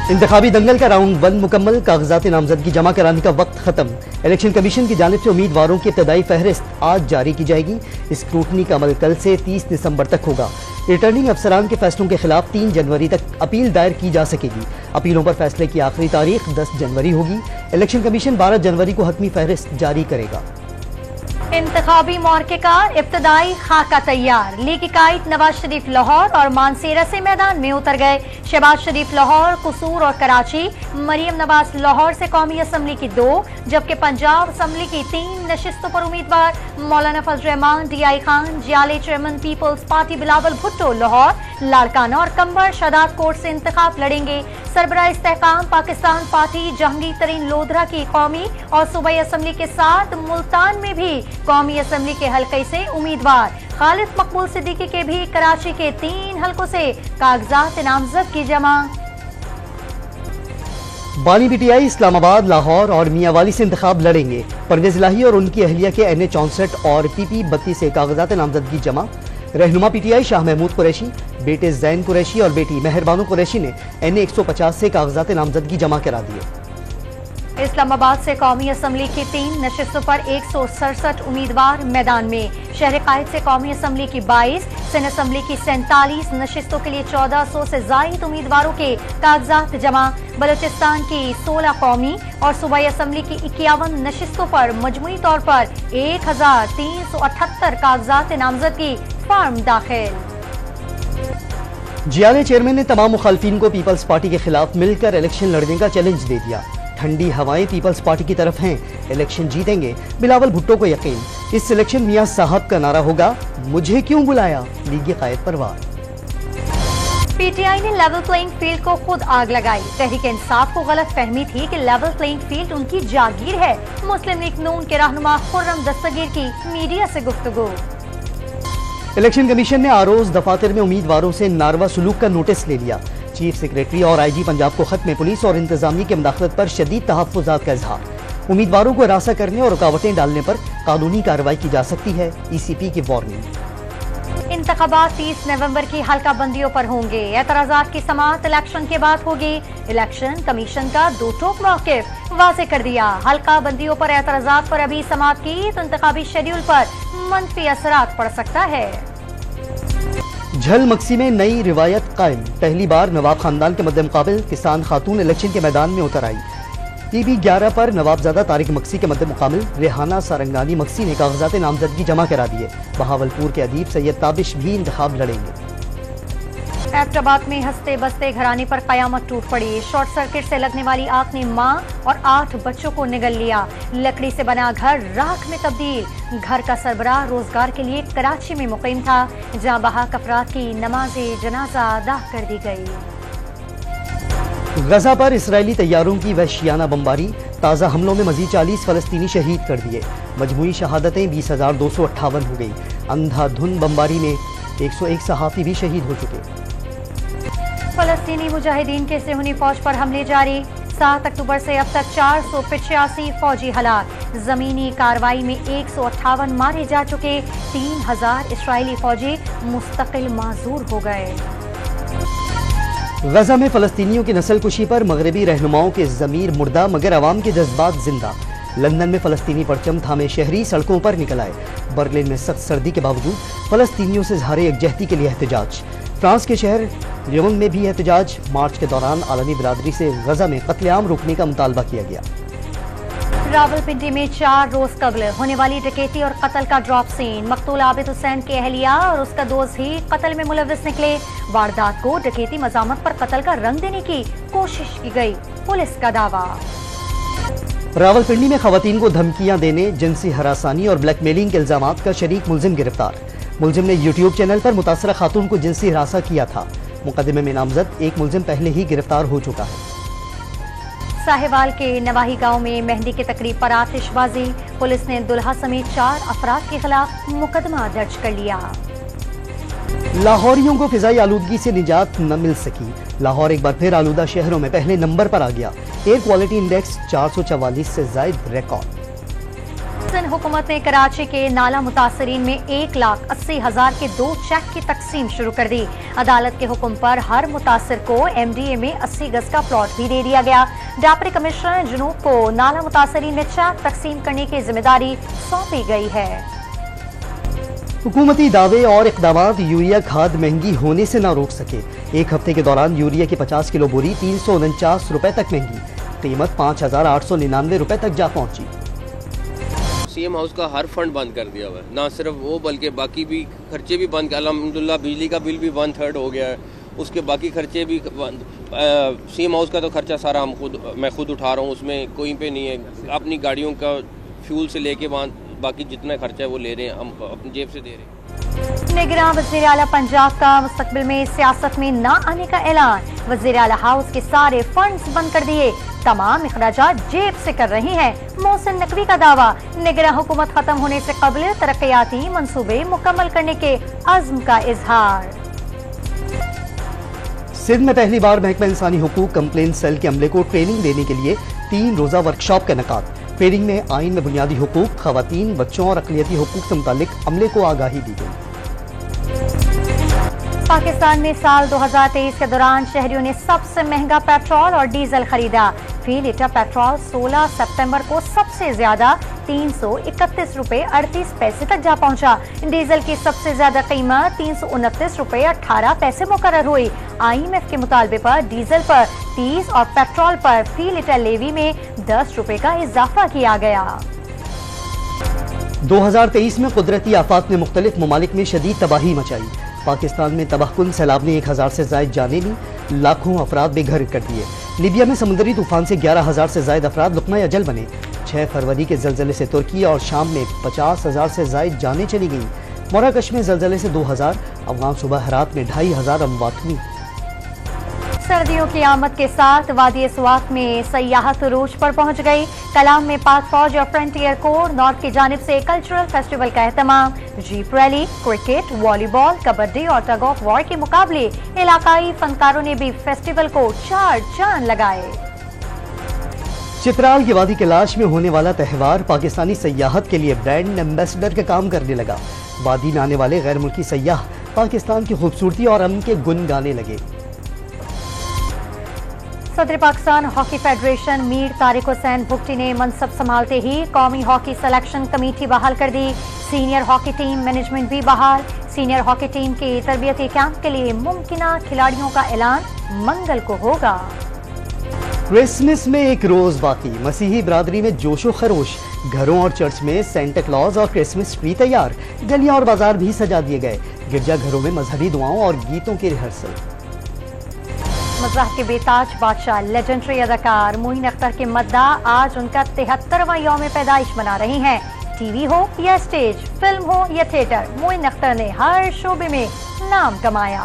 इंतखाबी दंगल का राउंड 1 मुकम्मल, कागजात नामजदगी जमा कराने का वक्त खत्म। इलेक्शन कमीशन की जानिब से उम्मीदवारों की इब्तदाई फहरिस्त आज जारी की जाएगी। स्क्रूटनी का अमल कल से 30 दिसंबर तक होगा। रिटर्निंग अफसरान के फैसलों के खिलाफ 3 जनवरी तक अपील दायर की जा सकेगी। अपीलों पर फैसले की आखिरी तारीख 10 जनवरी होगी। इलेक्शन कमीशन 12 जनवरी को हतमी फहरिस्त जारी करेगा। इंतखाबी मौके का इब्तदाई खाका तैयार। लीगी कायद नवाज शरीफ लाहौर और मानसेरा से मैदान में उतर गए। शहबाज शरीफ लाहौर, कसूर और कराची, मरियम नवाज लाहौर से कौमी असम्बली की 2 जबकि पंजाब असम्बली की 3 नशिस्तों पर उम्मीदवार मौलाना फजल रहमान, DI खान, जियाले chairman peoples party Bilawal Bhutto Lahore, Larkana और कंबर शहदाद कोट से इंतखाब लड़ेंगे। सरबराह इस्तेहकाम पाकिस्तान पार्टी जहांगीर तरीन लोधरा की कौमी और सूबाई असम्बली के साथ मुल्तान में भी कौमी असम्बली के हल्के से उम्मीदवार। खालिद मकबूल सिद्दीकी के भी कराची के 3 हल्कों से कागजात नामजदगी जमा। बानी PTI इस्लामाबाद, लाहौर और मियांवाली से इंतखाब लड़ेंगे। परवेज इलाही और उनकी अहलिया के NA 64 और PP 32 से कागजात नामजदगी जमा। रहनुमा PTI शाह महमूद कुरैशी, बेटे जैन कुरैशी और बेटी मेहरबानो कुरैशी ने NA 150 से कागजात नामजदगी जमा करा दिए। इस्लामाबाद से कौमी असम्बली की 3 नशिस्तों पर 167 उम्मीदवार मैदान में। शहर कायद से कौमी असम्बली की 22, सिंध असम्बली की 47 नशिस्तों के लिए 1400 से जायद उम्मीदवारों के कागजात जमा। बलूचिस्तान की 16 कौमी और सूबाई असम्बली की 51 नशिस्तों पर मजमूई तौर पर 1378 कागजात नामजदगी फॉर्म दाखिल। जियाले चेयरमैन ने तमाम मुखालफिन को पीपल्स पार्टी के खिलाफ मिलकर इलेक्शन लड़ने का चैलेंज दे दिया। ठंडी हवाएं पीपल्स पार्टी की तरफ हैं, इलेक्शन जीतेंगे, बिलावल भुट्टो को यकीन। इस इलेक्शन मियां साहब का नारा होगा, मुझे क्यों बुलाया, लीगी कायद पर वार। PTI ने लेवल प्लेइंग फील्ड को खुद आग लगाई। तहरीक इंसाफ को गलत फहमी थी कि लेवल प्लेइंग फील्ड उनकी जागीर है। मुस्लिम लीग नून के रहनुमा खुर्रम दस्तगीर की मीडिया से गुफ्तगू। इलेक्शन कमीशन ने आरोज दफातर में उम्मीदवारों से नारवा सलूक का नोटिस ले लिया। चीफ सेक्रेटरी और IG पंजाब को खत में पुलिस और इंतजामिया की मुदाखलत पर शदीद तहफ्फुज़ात का इजहार। उम्मीदवारों को हिरासा करने और रुकावटें डालने पर कानूनी कार्रवाई की जा सकती है, ECP की वार्निंग। इंतखाबात 30 नवंबर की हल्का बंदियों पर होंगे। एतराजात की समाअत इलेक्शन के बाद होगी। इलेक्शन कमीशन का 2 टोक मौक़िफ़ वाज़ेह कर दिया। हल्का बंदियों पर एतराजात पर अभी समाअत की तो इंतखाबी शेड्यूल पर मनफी असरात पड़ सकता है। झल मक्सी में नई रिवायत कायम। पहली बार नवाब खानदान के मद्देमुकाबिल किसान खातून इलेक्शन के मैदान में उतर आई। PB 11 पर नवाबजादा तारिक मक्सी के मद्देमुकाबिल रेहाना सारंगानी मक्सी ने कागजात नामजदगी जमा करा दिए। बहावलपुर के अदीब सैयद ताबिश भी इंतखाब लड़ेंगे। एबटाबाद में हंसते बसते घराने पर कयामत टूट पड़ी। शॉर्ट सर्किट से लगने वाली आग ने मां और 8 बच्चों को निगल लिया। लकड़ी से बना घर राख में तब्दील। घर का सरबराह रोजगार के लिए कराची में मुकीम था, जहां बहाक अफराद की नमाज़े जनाजा अदा कर दी गई। गजा पर इसराइली तैयारों की वहशियाना बमबारी। ताज़ा हमलों में मजीद 40 फलस्तीनी शहीद कर दिए। मजमूई शहादतें 20,258 हो गई। अंधाधुंध बमबारी में 101 सहाफ़ी भी शहीद हो चुके। फलस्तीनी मुजाहिदीन के सेहूनी फौज पर हमले जारी। 7 अक्टूबर से अब तक 485 फौजी हलाक। जमीनी कार्रवाई में 158 मारे जा चुके। 3000 इसराइली फौजी मुस्तकिल माजूर हो गए। गजा में फलस्तीनियों की नस्ल कुशी पर मगरबी रहनुमाओं के ज़मीर मुर्दा मगर अवाम के जज्बात जिंदा। लंदन में फलस्तीनी परचम थामे शहरी सड़कों पर निकल आए। बर्लिन में सख्त सर्दी के बावजूद फलस्तीनियों से इज़हारे यकजहती के लिए एहतजाज। फ्रांस के शहर लियोन में भी एहतजाज। मार्च के दौरान आलमी बिरादरी से गजा में कत्लेआम रोकने का मुतालबा किया गया। रावलपिंडी में 4 रोज कबल होने वाली डकैती और कत्ल का ड्रॉप सीन। मकतूल आबिद हुसैन के अहलिया और उसका दोस्त ही कत्ल में मुलविस निकले। वारदात को डकैती मजामत पर कत्ल का रंग देने की कोशिश की गई, पुलिस का दावा। रावलपिंडी में खवातीन को धमकियां देने, जिनसी हरासानी और ब्लैकमेलिंग के इल्जामात का शरीक मुलजिम गिरफ्तार। मुलजिम ने यूट्यूब चैनल पर मुतासरा खातून को जिनसी हरासा किया था। मुकदमे में नामजद एक मुलजिम पहले ही गिरफ्तार हो चुका है। साहिवाल के नवाही गांव में मेहंदी की तकरीब पर आतिशबाजी। पुलिस ने दुल्हा समेत 4 अफराद के खिलाफ मुकदमा दर्ज कर लिया। लाहौरियों को फिजाई आलूदगी से निजात न मिल सकी। लाहौर एक बार फिर आलूदा शहरों में पहले नंबर पर आ गया। एयर क्वालिटी इंडेक्स 444 से जायद रिकॉर्ड। सिंध हुकूमत ने कराची के नाला मुतासरीन में 1,80,000 के 2 चेक की तकसीम शुरू कर दी। अदालत के हुक्म पर हर मुतासिर को MDA में 80 गज का प्लॉट भी दे दिया गया। डिप्टी कमिश्नर जुनूब को नाला मुतासरीन में चेक तकसीम करने की जिम्मेदारी सौंपी गई है। हुकूमती दावे और इकदामात यूरिया खाद महंगी होने से न रोक सके। एक हफ्ते के दौरान यूरिया की 50 किलो बोरी 349 रुपए तक महंगी, कीमत 5,899 रुपए तक जा पहुंची। CM हाउस का हर फंड बंद कर दिया हुआ है, ना सिर्फ वो बल्कि बाकी भी खर्चे भी बंद। अल्हम्दुलिल्लाह बिजली का बिल भी 1/3 हो गया है, उसके बाकी खर्चे भी बंद। CM हाउस का तो खर्चा सारा मैं खुद उठा रहा हूँ, उसमें कोई पे नहीं है। अपनी गाड़ियों का फ्यूल से लेके बाकी जितना खर्चा है वो ले रहे हैं, हम अपनी जेब से दे रहे हैं। निगरान वज़ीर आला पंजाब का मुस्तकबिल में सियासत में न आने का ऐलान। वज़ीर आला हाउस के सारे फंड्स बंद कर दिए, तमाम इखराजात जेब से कर रही हैं। मोहसिन नकवी का दावा, निगरान हुकूमत खत्म होने से कबल तरक्याती मंसूबे मुकम्मल करने के अज़्म का इजहार। सिंध में पहली बार महकमा इंसानी हुकूक कंप्लेन सेल के अमले को ट्रेनिंग देने के लिए 3 रोजा वर्कशॉप का इनेकाद। ट्रेनिंग में आइन में बुनियादी हुकूक, खवातीन, बच्चों और अक़लियती हुकूक से मुतालिक अमले को आगाही दी गई। पाकिस्तान में साल 2023 के दौरान शहरियों ने सबसे महंगा पेट्रोल और डीजल खरीदा। फी लीटर पेट्रोल 16 सितंबर को सबसे ज्यादा 331 रुपए 38 पैसे तक जा पहुंचा। डीजल की सबसे ज्यादा कीमत 329 रुपए 18 पैसे मुकर्रर हुई। IMF के मुतालबे पर डीजल पर 30 और पेट्रोल पर फी लीटर लेवी में 10 रुपए का इजाफा किया गया। 2023 में कुदरती आफात ने मुख्तलिफ ममालिक में शदीद तबाही मचाई। पाकिस्तान में तबाहकुन सैलाब ने 1000 से ज्यादा जाने ली, लाखों अफराद बेघर कर दिए। लीबिया में समुद्री तूफान से 11,000 से ज्यादा अफराद लुक़मा अजल बने। 6 फरवरी के जलजले से तुर्की और शाम में 50,000 से ज्यादा जानें चली गईं। मोराकश में जलजले से 2,000, अफगान सूबा हरात में 2,500 अमवात हुई। सर्दियों की आमद के साथ वादी स्वात में सयाहत उरूज पर पहुंच गई। कलाम में पाक फौज और फ्रंटियर कोर नॉर्थ की जानिब से कल्चरल फेस्टिवल का एहतमाम। Jeep rally, cricket, volleyball, kabaddi और टग ऑफ वॉर के मुकाबले। इलाकाई फनकारों ने भी फेस्टिवल को 4 चांद लगाए। चित्राल की वादी कैलाश में होने वाला त्यौहार पाकिस्तानी सयाहत के लिए ब्रांड एम्बेसडर का काम करने लगा। वादी में आने वाले गैर मुल्की सयाह पाकिस्तान की खूबसूरती और अमन के गुन गाने लगे। सदर पाकिस्तान हॉकी फेडरेशन मीर तारिक हुसैन भुगटी ने मनसब संभालते ही कौमी हॉकी सिलेक्शन कमेटी बहाल कर दी। सीनियर हॉकी टीम मैनेजमेंट भी बहाल। सीनियर हॉकी टीम के तरबियती कैंप के लिए मुमकिना खिलाड़ियों का ऐलान मंगल को होगा। क्रिसमस में एक रोज बाकी, मसीही बरादरी में जोशो खरोश। घरों और चर्च में सेंटा क्लॉज और क्रिसमस ट्री तैयार। गलियां और बाजार भी सजा दिए गए। गिरजाघरों में मजहबी दुआओं और गीतों की रिहर्सल। मज़ाह के बेताज बादशाह लेजेंडरी अदाकार मोइन अख्तर के मद्दा आज उनका 73वां यौम पैदाइश मना रही हैं। टीवी हो या स्टेज, फिल्म हो या थिएटर, मोइन अख्तर ने हर शोबे में नाम कमाया।